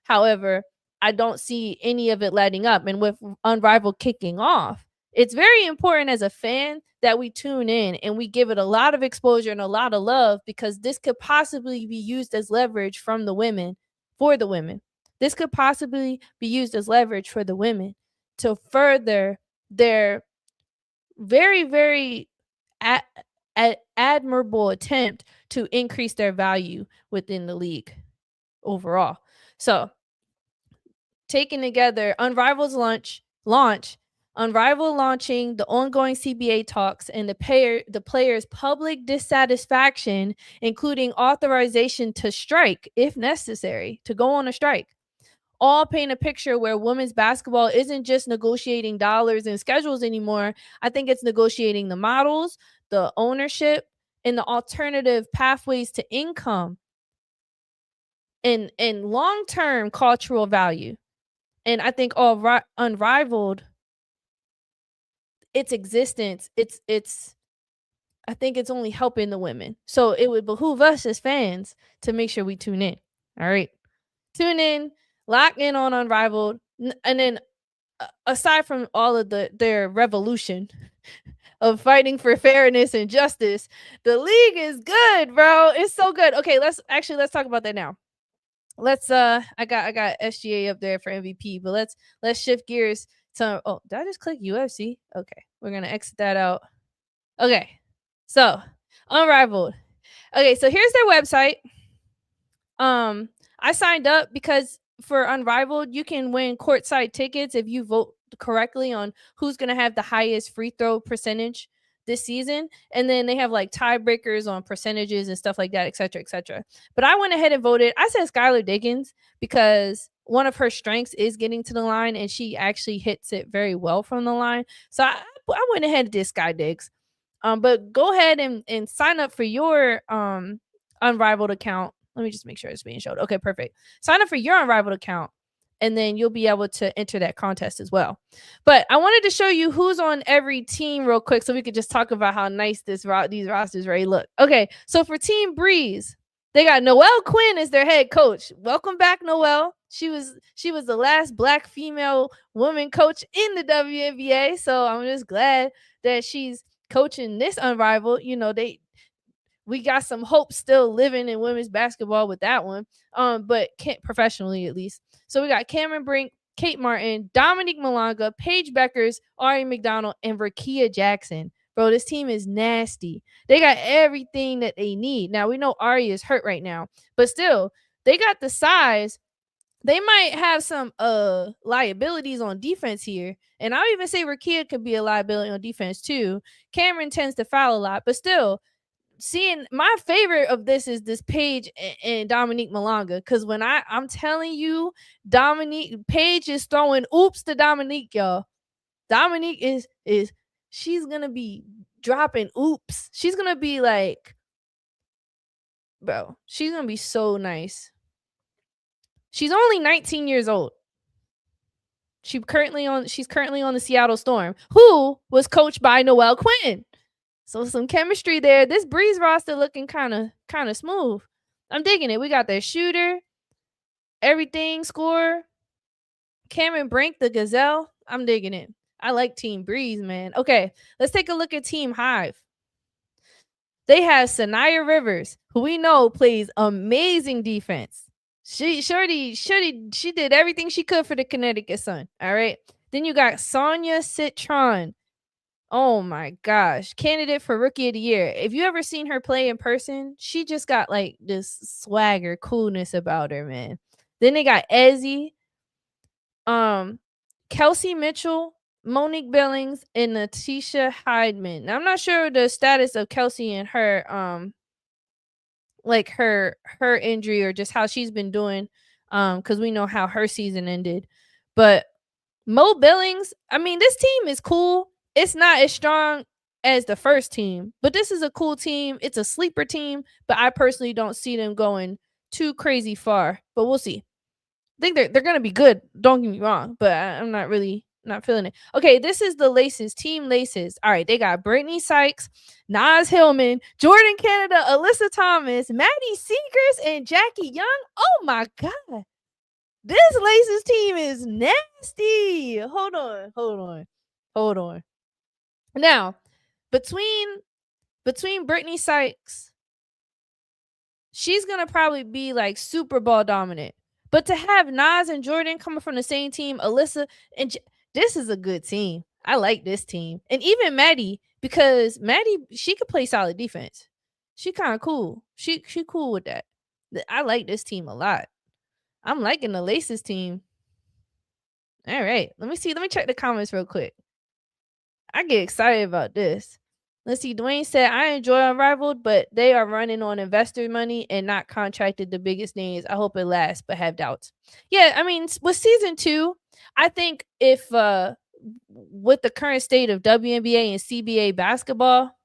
However, I don't see any of it letting up. And with Unrivaled kicking off, it's very important as a fan that we tune in and we give it a lot of exposure and a lot of love, because this could possibly be used as leverage from the women for the women. This could possibly be used as leverage for the women to further their very, very admirable attempt to increase their value within the league overall. So, taken together, launch, Unrivaled launching, the ongoing CBA talks, and the players' public dissatisfaction, including authorization to strike if necessary, to go on a strike, all paint a picture where women's basketball isn't just negotiating dollars and schedules anymore. I think it's negotiating the models, the ownership, and the alternative pathways to income and long-term cultural value. And I think Unrivaled, its existence, it's I think it's only helping the women. So it would behoove us as fans to make sure we tune in. All right. Tune in, lock in on Unrivaled, and then aside from all of their revolution of fighting for fairness and justice, the league is good, bro. It's so good. Okay, let's talk about that now. Let's I got SGA up there for MVP, but let's shift gears to did I just click UFC? Okay, we're gonna exit that out. Okay, so Unrivaled. Okay, so here's their website. I signed up because for Unrivaled, you can win courtside tickets if you vote correctly on who's going to have the highest free throw percentage this season. And then they have like tiebreakers on percentages and stuff like that, et cetera, et cetera. But I went ahead and voted. I said Skylar Diggins because one of her strengths is getting to the line, and she actually hits it very well from the line. So I went ahead and did Sky Diggs. But go ahead and sign up for your Unrivaled account. Let me just make sure it's being showed. Okay, perfect. Sign up for your Unrivaled account, and then you'll be able to enter that contest as well. But I wanted to show you who's on every team real quick, so we could just talk about how nice these rosters really look. Okay, so for Team Breeze, they got Noelle Quinn as their head coach. Welcome back, Noelle. She was the last Black female woman coach in the WNBA, so I'm just glad that she's coaching this Unrivaled. You know, we got some hope still living in women's basketball with that one. But can't professionally at least. So we got Cameron Brink, Kate Martin, Dominique Malonga, Paige Beckers, Ari McDonald, and Rakia Jackson. Bro, this team is nasty. They got everything that they need. Now we know Ari is hurt right now, but still, they got the size. They might have some liabilities on defense here. And I'll even say Rakia could be a liability on defense too. Cameron tends to foul a lot, but still, seeing my favorite of this is this Paige and Dominique Malonga. Because when I'm telling you, Paige is throwing oops to Dominique, y'all. Dominique is she's gonna be dropping oops. She's gonna be like, bro, she's gonna be so nice. She's only 19 years old. She's currently on the Seattle Storm, who was coached by Noelle Quinn. So some chemistry there. This Breeze roster looking kind of smooth. I'm digging it. We got their shooter, everything, score. Cameron Brink, the Gazelle. I'm digging it. I like Team Breeze, man. Okay, let's take a look at Team Hive. They have Sanaya Rivers, who we know plays amazing defense. She did everything she could for the Connecticut Sun. All right. Then you got Sonia Citron. Oh my gosh. Candidate for Rookie of the Year. If you ever seen her play in person, she just got like this swagger, coolness about her, man. Then they got Ezzy, Kelsey Mitchell, Monique Billings, and Natisha Hydeman. Now, I'm not sure the status of Kelsey and her like her injury or just how she's been doing, because we know how her season ended. But Mo Billings, I mean, this team is cool. It's not as strong as the first team, but this is a cool team. It's a sleeper team, but I personally don't see them going too crazy far, but we'll see. I think they're gonna be good, don't get me wrong, but I'm not feeling it. Okay, this is the Laces, Team Laces. All right, they got Brittany Sykes, Naz Hillman, Jordan Canada, Alyssa Thomas, Maddie Seegers, and Jackie Young. Oh my god, this Laces team is nasty. Hold on. Now, between Brittany Sykes, she's gonna probably be like Super Bowl dominant. But to have Naz and Jordan coming from the same team, Alyssa and this is a good team. I like this team. And even Maddie, because Maddie, she could play solid defense. She kind of cool. She cool with that. I like this team a lot. I'm liking the Laces team. All right. Let me check the comments real quick. I get excited about this. Let's see. Dwayne said, I enjoy Unrivaled, but they are running on investor money and not contracted the biggest names. I hope it lasts, but have doubts. Yeah, I mean, with season 2, I think if with the current state of WNBA and CBA basketball,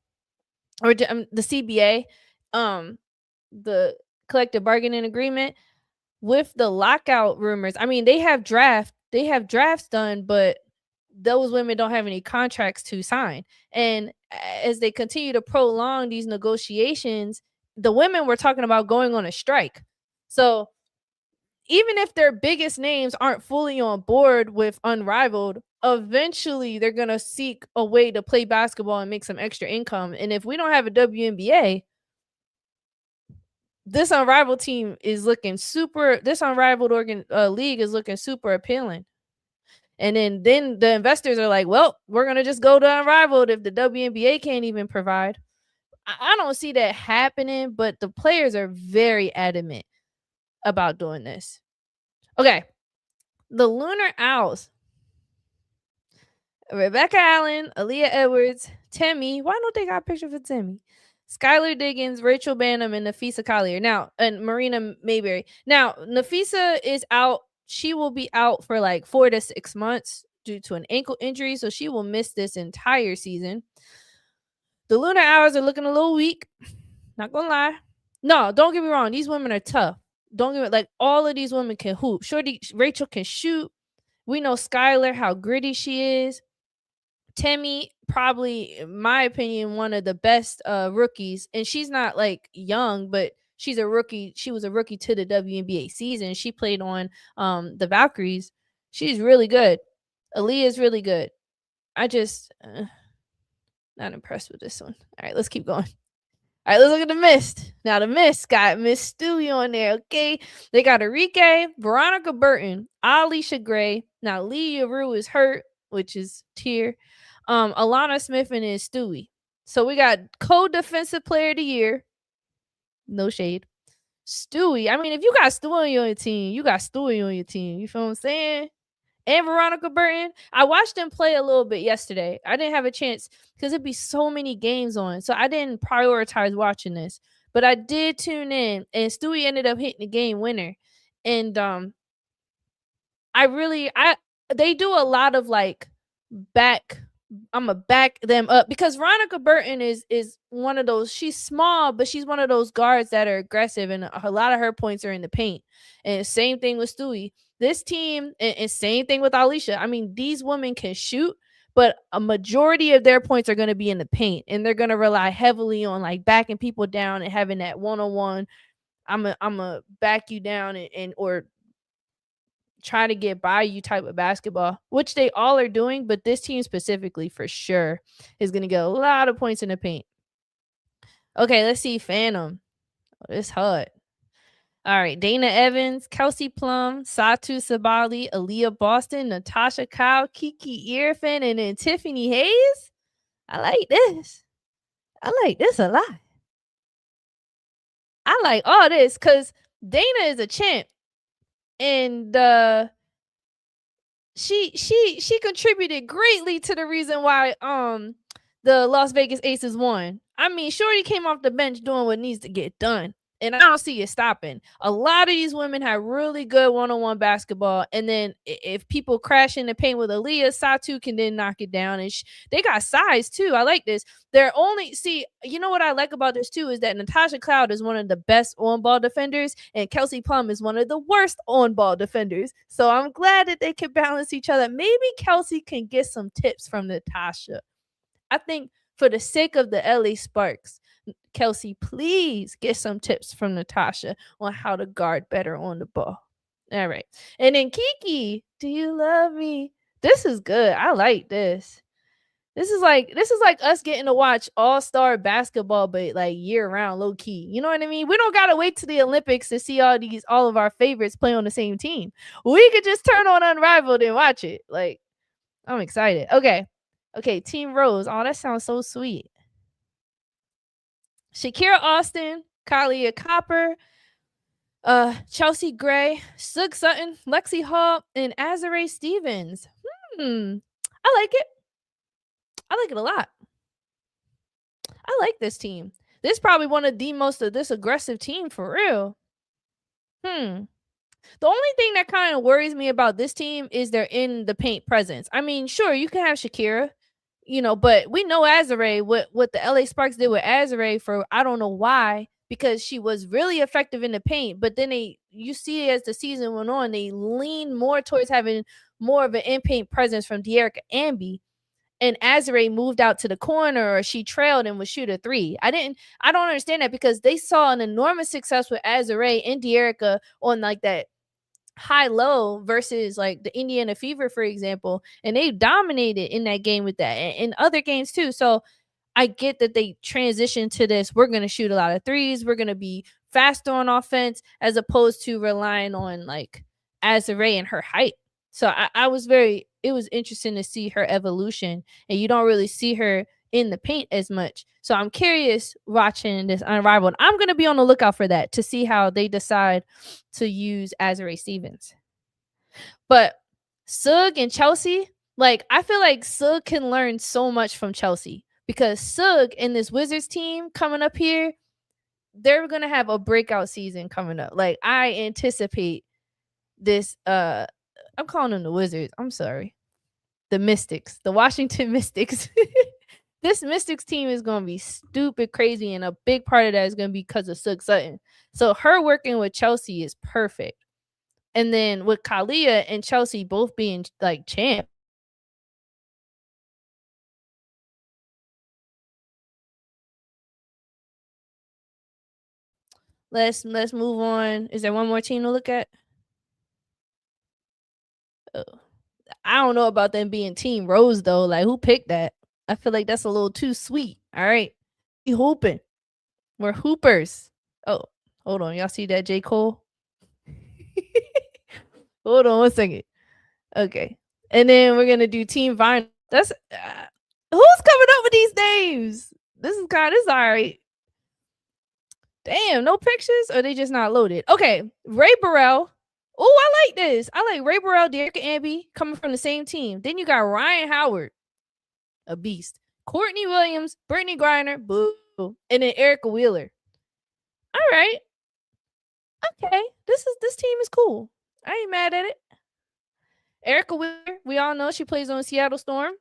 or the CBA, the collective bargaining agreement, with the lockout rumors, I mean, they have drafts done, but those women don't have any contracts to sign. And as they continue to prolong these negotiations, the women were talking about going on a strike. So even if their biggest names aren't fully on board with Unrivaled, eventually they're going to seek a way to play basketball and make some extra income. And if we don't have a WNBA, this Unrivaled team is looking this Unrivaled league is looking super appealing. And then the investors are like, well, we're going to just go to Unrivaled if the WNBA can't even provide. I don't see that happening, but the players are very adamant about doing this. Okay. The Lunar Owls. Rebecca Allen, Aaliyah Edwards, Temi. Why don't they got a picture for Temi? Skylar Diggins, Rachel Banham, and Nafisa Collier. Now, and Marina Mayberry. Now, Nafisa is out. She will be out for like 4 to 6 months due to an ankle injury, so she will miss this entire season. The Lunar Hours are looking a little weak. Not gonna lie. No, don't get me wrong. These women are tough. Don't get me like all of these women can hoop. Shorty Rachel can shoot. We know Skylar, how gritty she is. Temi, probably, in my opinion, one of the best rookies. And she's not like young, but she's a rookie. She was a rookie to the WNBA season. She played on the Valkyries. She's really good. Aaliyah is really good. I just not impressed with this one. All right, let's keep going. All right, let's look at the Mist. Now the Mist got Miss Stewie on there. Okay, they got Enrique, Veronica Burton, Alicia Gray. Now Leah Rue is hurt, which is tier. Alana Smith and then Stewie. So we got co-defensive player of the year. No shade. Stewie. I mean, if you got Stewie on your team, you got Stewie on your team. You feel what I'm saying? And Veronica Burton. I watched them play a little bit yesterday. I didn't have a chance because it'd be so many games on. So I didn't prioritize watching this. But I did tune in and Stewie ended up hitting the game winner. And I they do a lot of like back I'ma back them up because Veronica Burton is one of those. She's small, but she's one of those guards that are aggressive, and a lot of her points are in the paint. And same thing with Stewie. This team, and same thing with Alicia. I mean, these women can shoot, but a majority of their points are going to be in the paint, and they're going to rely heavily on like backing people down and having that one on one. I'm a back you down and or try to get by you type of basketball, which they all are doing, but this team specifically for sure is going to get a lot of points in the paint. Okay, let's see. Phantom. Oh, it's hard. All right. Dana Evans, Kelsey Plum, Satu Sabali, Aaliyah Boston, Natasha Kyle, Kiki Irfan, and then Tiffany Hayes. I like this. I like this a lot. I like all this because Dana is a champ. And she contributed greatly to the reason why the Las Vegas Aces won. I mean, Shorty came off the bench doing what needs to get done. And I don't see it stopping. A lot of these women have really good one-on-one basketball. And then if people crash in the paint with Aaliyah, Satu can then knock it down. And they got size too. I like this. They're only you know what I like about this too is that Natasha Cloud is one of the best on-ball defenders, and Kelsey Plum is one of the worst on-ball defenders. So I'm glad that they can balance each other. Maybe Kelsey can get some tips from Natasha. I think for the sake of the LA Sparks, Kelsey, please get some tips from Natasha on how to guard better on the ball. All right. And then Kiki, do you love me? This is good. I like this. This is like us getting to watch all-star basketball, but like year-round, low key. You know what I mean? We don't gotta wait to the Olympics to see all of our favorites play on the same team. We could just turn on Unrivaled and watch it. Like, I'm excited. Okay, Team Rose. Oh, that sounds so sweet. Shakira Austin, Kalia Copper, Chelsea Gray, Sug Sutton, Lexi Hall, and Azare Stevens. I like it. I like it a lot. I like this team. This is probably one of the most of this aggressive team for real. The only thing that kind of worries me about this team is their in the paint presence. I mean, sure, you can have Shakira, but we know Azare, what the LA Sparks did with Azare for I don't know why, because she was really effective in the paint, but then you see as the season went on, they leaned more towards having more of an in-paint presence from De'Erica Amby, and Azare moved out to the corner or she trailed and would shoot a three. I don't understand that because they saw an enormous success with Azare and De'Erica on like that high-low versus like the Indiana Fever, for example, and they dominated in that game with that and other games too. So I get that they transition to this. We're going to shoot a lot of threes. We're going to be faster on offense as opposed to relying on like Azare and her height. So it was interesting to see her evolution, and you don't really see her in the paint as much. So I'm curious watching this Unrivaled. I'm going to be on the lookout for that to see how they decide to use Azare Stevens. But Sug and Chelsea, like I feel like Sug can learn so much from Chelsea because Sug and this Wizards team coming up here, they're going to have a breakout season coming up. Like I anticipate this I'm calling them the Wizards. I'm sorry. The Mystics, the Washington Mystics. This Mystics team is going to be stupid crazy, and a big part of that is going to be because of Sug Sutton. So her working with Chelsea is perfect. And then with Kalia and Chelsea both being like champ. Let's move on. Is there one more team to look at? Oh, I don't know about them being Team Rose though. Like who picked that? I feel like that's a little too sweet. All right. You hooping. We're hoopers. Oh, hold on. Y'all see that J. Cole? Hold on 1 second. Okay. And then we're gonna do Team Vine. That's who's coming up with these names? This is all right. Damn, no pictures, or they just not loaded. Okay, Ray Burrell. Oh, I like this. I like Ray Burrell, Derek Amby coming from the same team. Then you got Ryan Howard, a beast. Courtney Williams, Brittany Griner, boo, and then Erica Wheeler. All right, okay, this team is cool. I ain't mad at it. Erica Wheeler, we all know she plays on Seattle Storm.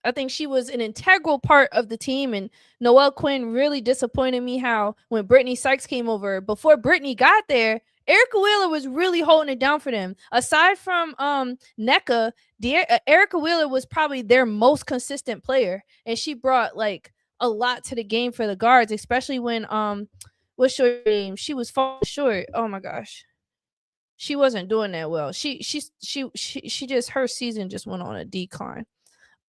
I think she was an integral part of the team, and Noelle Quinn really disappointed me how when Brittany Sykes came over, before Brittany got there, Erica Wheeler was really holding it down for them. Aside from NECA, Erica Wheeler was probably their most consistent player, and she brought like a lot to the game for the guards, especially when what's your name? She was falling short. Oh my gosh. She wasn't doing that well. She just her season just went on a decline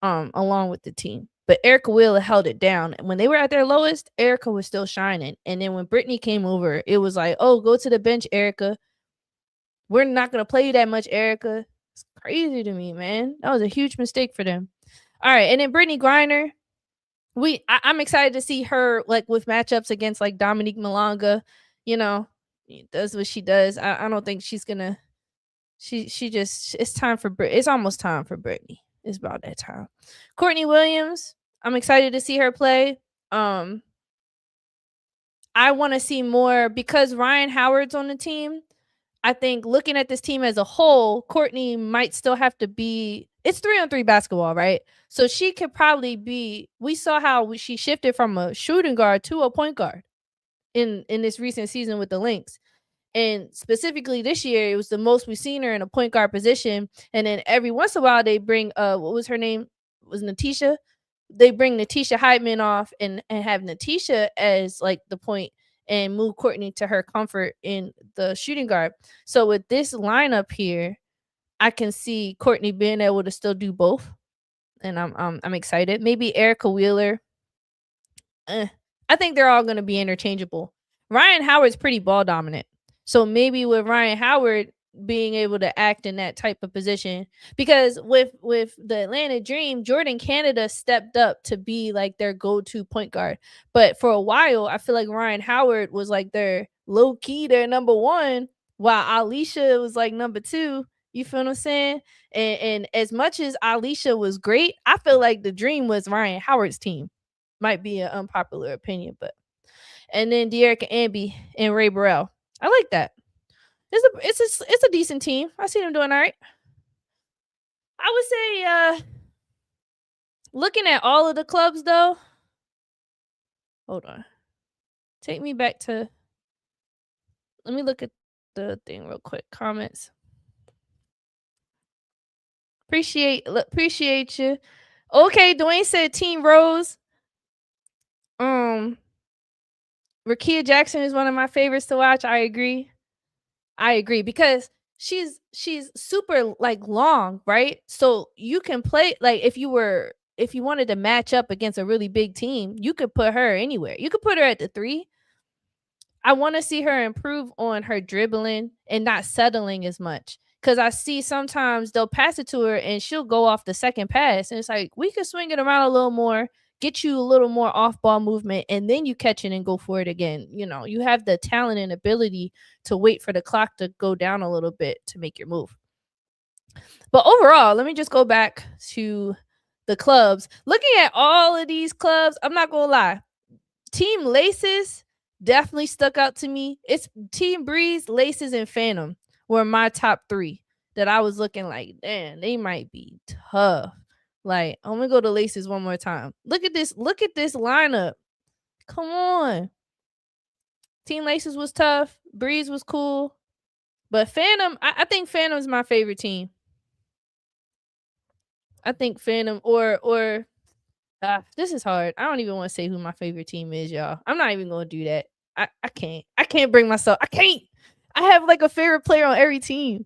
along with the team. But Erica Wheeler held it down. When they were at their lowest, Erica was still shining. And then when Brittany came over, it was like, oh, go to the bench, Erica. We're not going to play you that much, Erica. It's crazy to me, man. That was a huge mistake for them. All right. And then Brittany Griner, I'm excited to see her like with matchups against like Dominique Malonga. You know, does what she does. I don't think she's going to. She just, it's time for it's almost time for Brittany. It's about that time. Courtney Williams, I'm excited to see her play. I want to see more because Ryan Howard's on the team. I think looking at this team as a whole, Courtney might still have to be. It's 3-on-3 basketball, right? So she could probably be. We saw how she shifted from a shooting guard to a point guard in this recent season with the Lynx. And specifically this year, it was the most we've seen her in a point guard position. And then every once in a while, they bring what was her name? Was Natisha? They bring Natisha Heidman off and have Natisha as like the point and move Courtney to her comfort in the shooting guard. So with this lineup here, I can see Courtney being able to still do both, and I'm excited. Maybe Erica Wheeler. I think they're all going to be interchangeable. Ryan Howard's pretty ball dominant. So maybe with Ryan Howard being able to act in that type of position, because with the Atlanta Dream, Jordan Canada stepped up to be like their go-to point guard. But for a while, I feel like Ryan Howard was like their low-key, their number one, while Alicia was like number two. You feel what I'm saying? And as much as Alicia was great, I feel like the Dream was Ryan Howard's team. Might be an unpopular opinion, but and then De'Erica Amby and Ray Burrell. I like that. It's a decent team. I see them doing all right. I would say looking at all of the clubs though. Hold on. Take me back to let me look at the thing real quick. Comments. Appreciate you. Okay, Dwayne said Team Rose. Rakia Jackson is one of my favorites to watch. I agree because she's super like long, right? So you can play like if you wanted to match up against a really big team, you could put her anywhere. You could put her at the 3. I want to see her improve on her dribbling and not settling as much. Cause I see sometimes they'll pass it to her and she'll go off the second pass. And it's like, we could swing it around a little more, get you a little more off ball movement, and then you catch it and go for it again. You know, you have the talent and ability to wait for the clock to go down a little bit to make your move. But overall, let me just go back to the clubs. Looking at all of these clubs, I'm not going to lie. Team Laces definitely stuck out to me. It's Team Breeze, Laces, and Phantom were my top 3 that I was looking like, damn, they might be tough. Like, I'm gonna go to Laces one more time. Look at this lineup. Come on. Team Laces was tough. Breeze was cool. But Phantom, I think Phantom's my favorite team. I think Phantom or this is hard. I don't even want to say who my favorite team is, y'all. I'm not even gonna do that. I can't. I can't bring myself. I can't. I have like a favorite player on every team.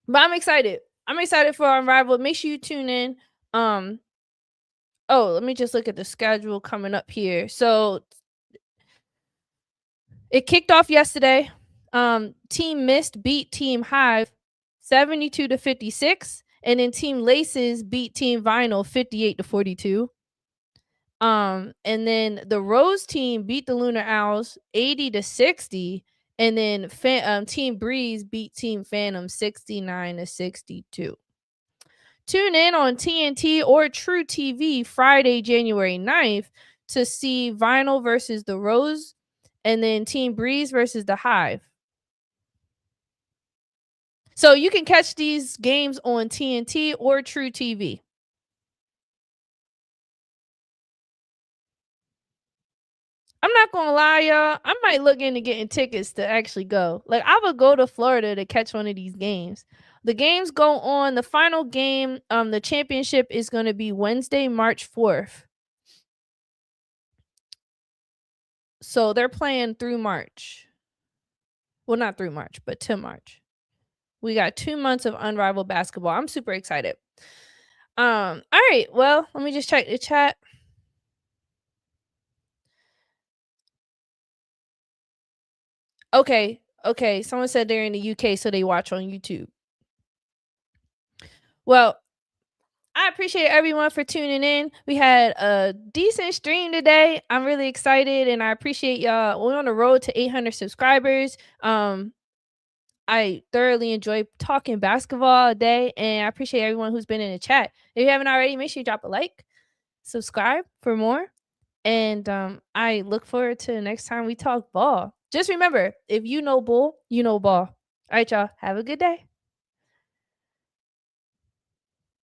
But I'm excited. I'm excited for Unrivaled. Make sure you tune in. Oh, let me just look at the schedule coming up here. So It kicked off yesterday. Team Mist beat Team Hive 72-56, and then Team Laces beat Team Vinyl 58-42. And then the Rose team beat the Lunar Owls 80-60, and then Team Breeze beat Team Phantom 69-62. Tune in on TNT or True TV Friday, January 9th to see Vinyl versus the Rose, and then Team Breeze versus the Hive. So you can catch these games on TNT or True TV. I'm not gonna lie, y'all. I might look into getting tickets to actually go. Like, I would go to Florida to catch one of these games. The games go on. The final game, the championship is gonna be Wednesday, March 4th. So they're playing through March. Well, not through March, but to March. We got 2 months of Unrivaled basketball. I'm super excited. All right. Well, let me just check the chat. Okay. Okay. Someone said they're in the UK, so they watch on YouTube. Well, I appreciate everyone for tuning in. We had a decent stream today. I'm really excited, and I appreciate y'all. We're on the road to 800 subscribers. I thoroughly enjoy talking basketball all day, and I appreciate everyone who's been in the chat. If you haven't already, make sure you drop a like, subscribe for more, and I look forward to the next time we talk ball. Just remember, if you know bull, you know ball. All right, y'all. Have a good day.